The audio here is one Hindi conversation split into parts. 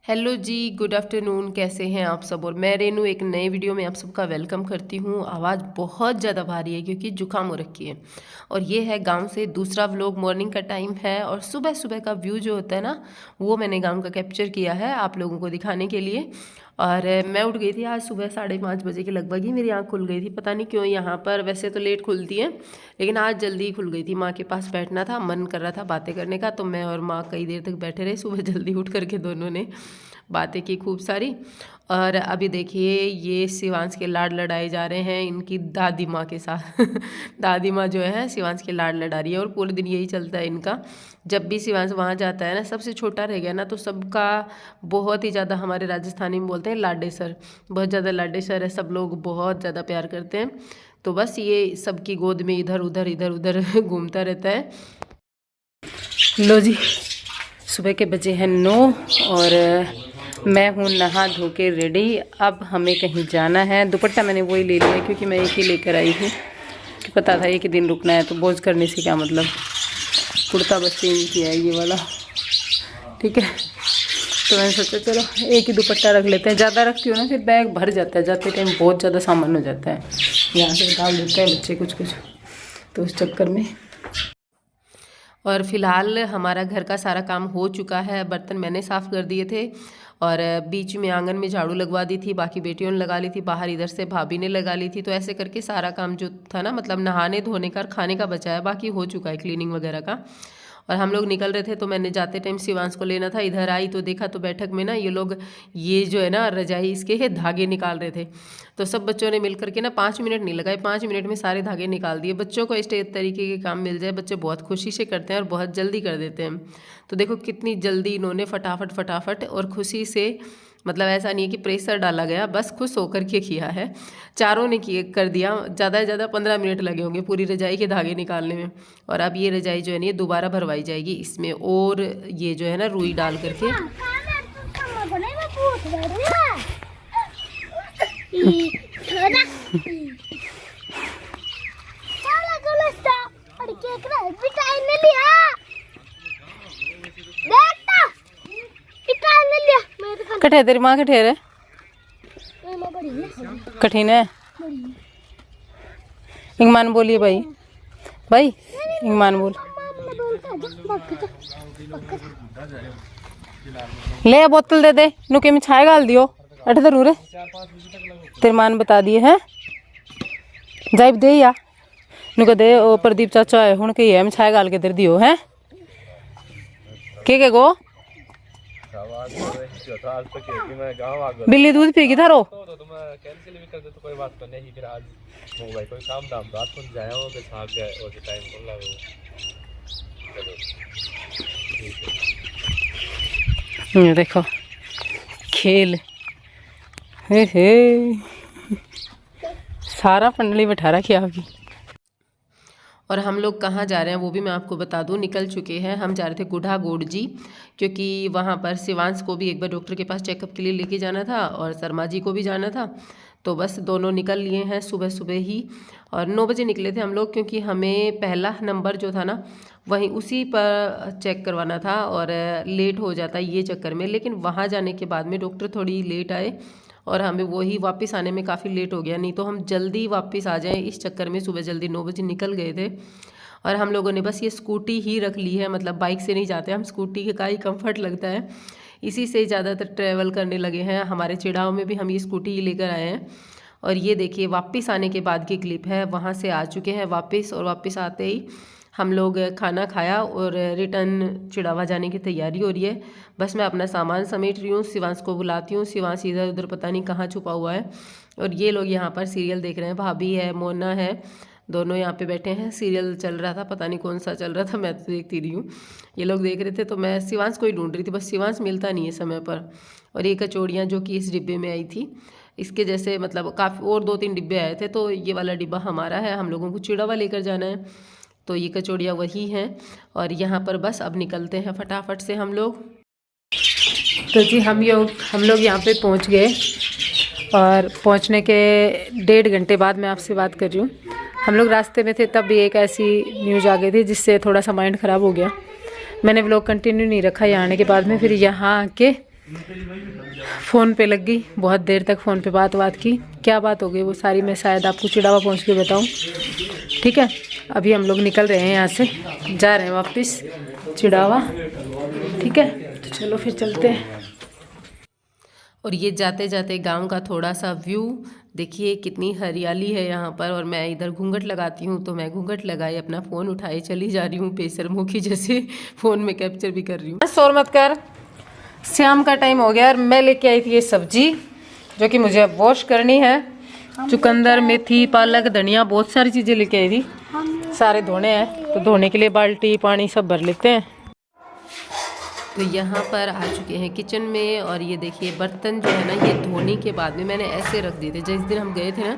हेलो जी, गुड आफ्टरनून। कैसे हैं आप सब? और मैं रेनू एक नए वीडियो में आप सबका वेलकम करती हूँ। आवाज़ बहुत ज़्यादा भारी है क्योंकि जुकाम हो रखी है। और ये है गांव से दूसरा व्लॉग। मॉर्निंग का टाइम है और सुबह सुबह का व्यू जो होता है ना, वो मैंने गांव का कैप्चर किया है आप लोगों को दिखाने के लिए। और मैं उठ गई थी आज सुबह 5:30 बजे के लगभग ही मेरी आँख खुल गई थी। पता नहीं क्यों, यहाँ पर वैसे तो लेट खुलती है लेकिन आज जल्दी ही खुल गई थी। माँ के पास बैठना था, मन कर रहा था बातें करने का, तो मैं और माँ कई देर तक बैठे रहे। सुबह जल्दी उठ करके दोनों ने बातें की खूब सारी। और अभी देखिए ये शिवांश के लाड लड़ाए जा रहे हैं इनकी दादी माँ के साथ। दादी माँ जो है शिवांश के लाड लड़ा रही है और पूरे दिन यही चलता है इनका। जब भी शिवांश वहाँ जाता है ना, सबसे छोटा रह गया ना, तो सबका बहुत ही ज़्यादा, हमारे राजस्थानी में बोलते हैं लाडेसर, बहुत ज़्यादा लाडेसर है। सब लोग बहुत ज़्यादा प्यार करते हैं। तो बस ये सबकी गोद में इधर उधर घूमता रहता है। लो जी, सुबह के बजे हैं 9 और मैं हूँ नहा धो के रेडी। अब हमें कहीं जाना है। दुपट्टा मैंने वही ले लिया क्योंकि मैं एक ही लेकर आई थी कि पता था एक ही दिन रुकना है, तो बोझ करने से क्या मतलब। कुर्ता बस चेंज किया है ये वाला, ठीक है। तो मैंने सोचा चलो एक ही दुपट्टा रख लेते हैं। ज़्यादा रखती हूँ ना फिर बैग भर जाता है, जाते टाइम बहुत ज़्यादा सामान हो जाता है, यहाँ से डाल देते हैं बच्चे कुछ कुछ, तो उस चक्कर में। और फिलहाल हमारा घर का सारा काम हो चुका है। बर्तन मैंने साफ़ कर दिए थे और बीच में आंगन में झाड़ू लगवा दी थी, बाकी बेटियों ने लगा ली थी, बाहर इधर से भाभी ने लगा ली थी। तो ऐसे करके सारा काम जो था ना, मतलब नहाने धोने का और खाने का बचा है, बाकी हो चुका है क्लीनिंग वगैरह का। और हम लोग निकल रहे थे तो मैंने जाते टाइम शिवांश को लेना था, इधर आई तो देखा तो बैठक में ना ये लोग, ये जो है ना रजाई, इसके धागे निकाल रहे थे। तो सब बच्चों ने मिल करके ना 5 मिनट नहीं लगाए, 5 मिनट में सारे धागे निकाल दिए। बच्चों को इस तरीके के काम मिल जाए, बच्चे बहुत खुशी से करते हैं और बहुत जल्दी कर देते हैं। तो देखो कितनी जल्दी इन्होंने फटाफट और खुशी से, मतलब ऐसा नहीं है कि प्रेशर डाला गया, बस खुश होकर के किया है। चारों ने किए कर दिया। ज़्यादा से ज़्यादा 15 मिनट लगे होंगे पूरी रजाई के धागे निकालने में। और अब ये रजाई जो है ना, ये दोबारा भरवाई जाएगी इसमें, और ये जो है ना रुई डाल करके। कठे तेरी माँ कठे रे, कठिन है। इंगमान बोलिए भाई, भाई इंगमान बोल। ले बोतल दे दे, नुके में छाए गाल दियो। अठ जरूर है तेरे मान बता दिए हैं, जाइब दे या नुका दे। ओ प्रदीप चाचा है हूं कही है, मैं छाए गाल के दे दियो है के गो। बिल्ली दूध पीगी थारो। देखो खेल, हे सारा पंडली बैठा रखी आपकी। और हम लोग कहाँ जा रहे हैं वो भी मैं आपको बता दूं। निकल चुके हैं, हम जा रहे थे गुढ़ा गोड़ जी, क्योंकि वहाँ पर शिवांश को भी एक बार डॉक्टर के पास चेकअप के लिए लेके जाना था और शर्मा जी को भी जाना था। तो बस दोनों निकल लिए हैं सुबह सुबह ही। और 9 बजे निकले थे हम लोग, क्योंकि हमें पहला नंबर जो था ना, वहीं उसी पर चेक करवाना था और लेट हो जाता ये चक्कर में। लेकिन वहाँ जाने के बाद में डॉक्टर थोड़ी लेट आए और हमें वही वापस आने में काफ़ी लेट हो गया। नहीं तो हम जल्दी वापस आ जाएं, इस चक्कर में सुबह जल्दी 9 बजे निकल गए थे। और हम लोगों ने बस ये स्कूटी ही रख ली है, मतलब बाइक से नहीं जाते हम, स्कूटी का ही कंफर्ट लगता है, इसी से ज़्यादातर ट्रैवल करने लगे हैं। हमारे चिड़ाव में भी हम ये स्कूटी ही लेकर आए हैं। और ये देखिए वापस आने के बाद की क्लिप है, वहाँ से आ चुके हैं वापस। और वापस आते ही हम लोग खाना खाया और रिटर्न चिड़ावा जाने की तैयारी हो रही है। बस मैं अपना सामान समेट रही हूँ, शिवांश को बुलाती हूँ। शिवांश इधर उधर पता नहीं कहाँ छुपा हुआ है। और ये लोग यहाँ पर सीरियल देख रहे हैं, भाभी है, मोना है, दोनों यहाँ पे बैठे हैं। सीरियल चल रहा था, पता नहीं कौन सा चल रहा था, मैं तो देखती रही हूँ। ये लोग देख रहे थे तो मैं शिवांश को ही ढूंढ रही थी, बस शिवांश मिलता नहीं है समय पर। और ये कचौड़ियाँ जो कि इस डिब्बे में आई थी, इसके जैसे मतलब काफ़ी और 2-3 डिब्बे आए थे, तो ये वाला डिब्बा हमारा है, हम लोगों को चिड़ावा लेकर जाना है। तो ये कचौड़ियाँ वही हैं। और यहाँ पर बस अब निकलते हैं फटाफट से हम लोग। तो जी हम लोग यहाँ पे पहुँच गए और पहुँचने के 1.5 घंटे बाद मैं आपसे बात कर रही हूँ। हम लोग रास्ते में थे तब भी एक ऐसी न्यूज़ आ गई थी जिससे थोड़ा सा माइंड ख़राब हो गया। मैंने व्लॉग कंटिन्यू नहीं रखा यहाँ आने के बाद में। फिर यहाँ आके फ़ोन पे लग गई, बहुत देर तक फ़ोन पे बात की। क्या बात हो गई वो सारी मैं शायद आपको चिड़ावा पहुंच के बताऊं। ठीक है, अभी हम लोग निकल रहे हैं यहाँ से, जा रहे हैं वापस चिड़ावा। ठीक है, तो चलो फिर चलते हैं। और ये जाते जाते गांव का थोड़ा सा व्यू देखिए, कितनी हरियाली है यहाँ पर। और मैं इधर घूंघट लगाती हूँ तो मैं घूंघट लगाए अपना फ़ोन उठाए चली जा रही हूँ बेशर्मों जैसे फ़ोन में कैप्चर भी कर रही हूँ। शोर मत कर, शाम का टाइम हो गया और मैं लेके आई थी ये सब्जी जो कि मुझे अब वॉश करनी है। चुकंदर, मेथी, पालक, धनिया, बहुत सारी चीज़ें लेके आई थी। सारे धोने हैं तो धोने के लिए बाल्टी पानी सब भर लेते हैं। तो यहाँ पर आ चुके हैं किचन में। और ये देखिए बर्तन जो है ना, ये धोने के बाद में मैंने ऐसे रख दिए थे। जिस दिन हम गए थे ना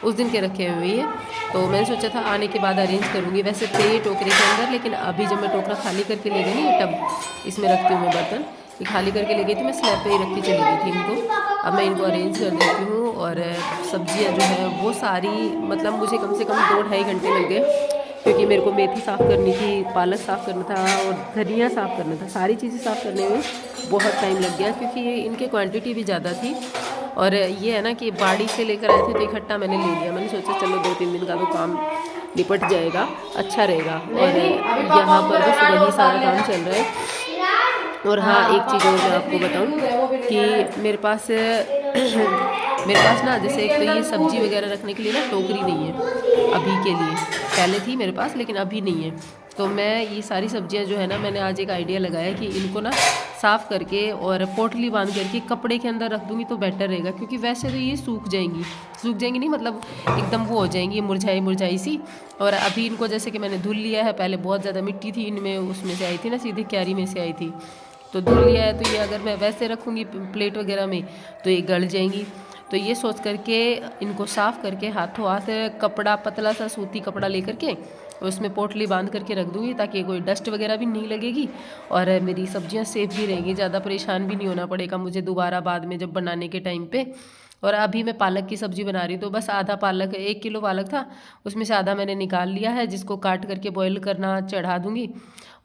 उस दिन के रखे हुए हैं। तो मैंने सोचा था आने के बाद अरेंज करूँगी। वैसे थे टोकरे के अंदर, लेकिन अभी जब मैं टोकरा खाली करके ले गई ना, ये टब इसमें रखती हूँ मैं बर्तन, ये खाली करके ले गई थी मैं, स्लैब पे ही रख के चली गई थी इनको। अब मैं इनको अरेंज कर देती हूँ। और सब्जियाँ जो है वो सारी, मतलब मुझे कम से कम 2-2.5 घंटे लग गए, क्योंकि मेरे को मेथी साफ़ करनी थी, पालक साफ़ करना था और धनिया साफ़ करना था। सारी चीज़ें साफ़ करने में बहुत टाइम लग गया, क्योंकि इनके क्वांटिटी भी ज़्यादा थी। और ये है ना कि बाड़ी से लेकर आए थे तो इकट्ठा मैंने ले लिया। मैंने सोचा चलो 2-3 दिन का तो काम निपट जाएगा, अच्छा रहेगा। और यहाँ पर बस वही सारा काम चल रहा है। और हाँ, एक चीज़ और मैं आपको बताऊँ कि मेरे पास ना, जैसे एक तो ये सब्जी वगैरह रखने के लिए ना टोकरी नहीं है अभी के लिए। पहले थी मेरे पास लेकिन अभी नहीं है। तो मैं ये सारी सब्जियां जो है ना, मैंने आज एक आइडिया लगाया कि इनको ना साफ़ करके और पोटली बांध करके कपड़े के अंदर रख दूँगी तो बेटर रहेगा। क्योंकि वैसे तो ये सूख जाएंगी नहीं, मतलब एकदम वो हो जाएंगी मुरझाई सी। और अभी इनको जैसे कि मैंने धुल लिया है, पहले बहुत ज़्यादा मिट्टी थी इनमें, उसमें से आई थी ना, सीधे क्यारी में से आई थी, तो धुल लिया है। तो ये अगर मैं वैसे रखूँगी प्लेट वगैरह में तो ये गल जाएंगी। तो ये सोच करके इनको साफ़ करके हाथों हाथ कपड़ा, पतला सा सूती कपड़ा लेकर के उसमें पोटली बांध करके रख दूँगी, ताकि कोई डस्ट वगैरह भी नहीं लगेगी और मेरी सब्जियां सेफ भी रहेंगी, ज़्यादा परेशान भी नहीं होना पड़ेगा मुझे दोबारा बाद में जब बनाने के टाइम पे। और अभी मैं पालक की सब्ज़ी बना रही हूँ, तो बस आधा पालक, 1 किलो पालक था, उसमें से आधा मैंने निकाल लिया है, जिसको काट करके बॉईल करना चढ़ा दूँगी।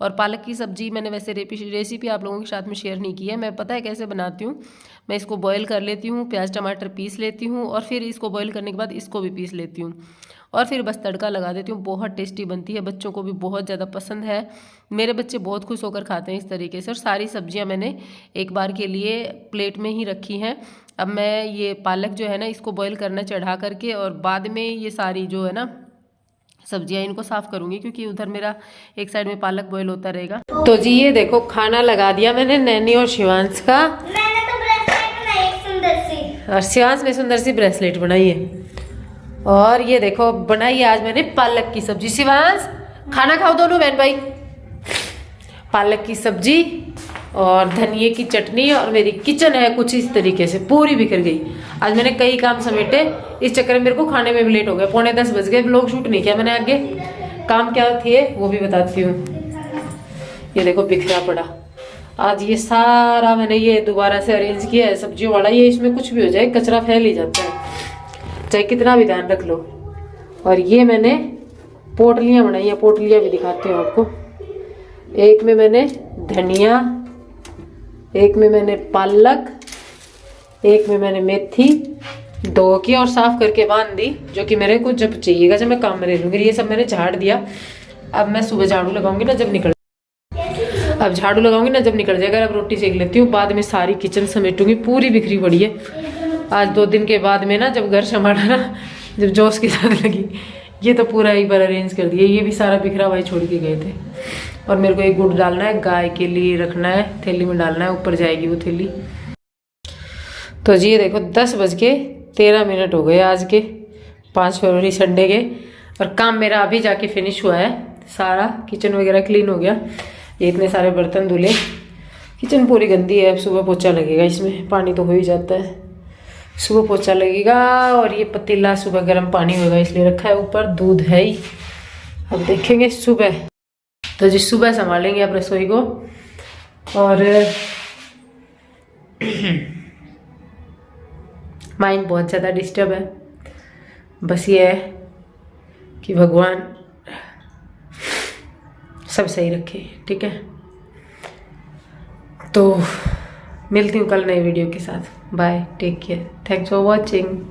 और पालक की सब्ज़ी मैंने वैसे रेसिपी आप लोगों के साथ में शेयर नहीं की है। मैं पता है कैसे बनाती हूँ, मैं इसको बॉईल कर लेती हूँ, प्याज टमाटर पीस लेती हूँ और फिर इसको बॉईल करने के बाद इसको भी पीस लेती हूँ और फिर बस तड़का लगा देती हूँ। बहुत टेस्टी बनती है, बच्चों को भी बहुत ज़्यादा पसंद है। मेरे बच्चे बहुत खुश होकर खाते हैं इस तरीके से। और सारी सब्जियाँ मैंने एक बार के लिए प्लेट में ही रखी हैं। अब मैं ये पालक जो है ना, इसको बॉईल करना चढ़ा करके और बाद में ये सारी जो है ना सब्जियां इनको साफ़ करूँगी, क्योंकि उधर मेरा एक साइड में पालक बॉईल होता रहेगा। तो जी ये देखो खाना लगा दिया मैंने नैनी और शिवांश का। मैंने तो ब्रेसलेट बनाई एक सुंदर सी, और शिवांश ने सुंदर सी ब्रेसलेट बनाई है। और ये देखो बनाई आज मैंने पालक की सब्जी। शिवांश खाना खाओ दोनों बहन भाई। पालक की सब्जी और धनिए की चटनी। और मेरी किचन है कुछ इस तरीके से पूरी बिखर गई। आज मैंने कई काम समेटे, इस चक्कर में मेरे को खाने में भी लेट हो गया, 9:45 बज गए। व्लॉग शूट नहीं किया मैंने। आगे काम क्या थे वो भी बताती हूँ। ये देखो बिखरा पड़ा। आज ये सारा मैंने ये दोबारा से अरेंज किया है सब्जियों वाला। ये इसमें कुछ भी हो जाए कचरा फैल ही जाता है, चाहे कितना भी ध्यान रख लो। और ये मैंने पोटलियाँ बनाई हैं, पोटलियाँ भी दिखाती हूँ आपको। एक में मैंने धनिया, एक में मैंने पालक, एक में मैंने मेथी धो की और साफ करके बांध दी, जो कि मेरे को जब चाहिएगा जब मैं काम में ले लूँगी। ये सब मैंने झाड़ दिया। अब मैं सुबह झाड़ू लगाऊंगी ना जब निकल जाएगा। अब रोटी सेक लेती हूँ, बाद में सारी किचन समेटूंगी। पूरी बिखरी पड़ी है। आज 2 दिन के बाद में ना जब घर संभाला ना, जब जोश के साथ लगी, ये तो पूरा एक बार अरेंज कर दिया। ये भी सारा बिखरा भाई छोड़ के गए थे। और मेरे को एक गुड़ डालना है, गाय के लिए रखना है, थैली में डालना है, ऊपर जाएगी वो थैली। तो जी ये देखो 10:13 हो गए आज के 5 फरवरी संडे के। और काम मेरा अभी जाके फिनिश हुआ है। सारा किचन वगैरह क्लीन हो गया। ये इतने सारे बर्तन धुले, किचन पूरी गंदी है। अब सुबह पोछा लगेगा, इसमें पानी तो हो ही जाता है, सुबह पोछा लगेगा। और ये पतीला सुबह गर्म पानी होगा इसलिए रखा है, ऊपर दूध है ही। अब देखेंगे सुबह। तो जी सुबह संभालेंगे अब रसोई को। और माइंड बहुत ज़्यादा डिस्टर्ब है। बस ये है कि भगवान सब सही रखे, ठीक है। तो मिलती हूँ कल नई वीडियो के साथ। Bye, take care, thanks for watching.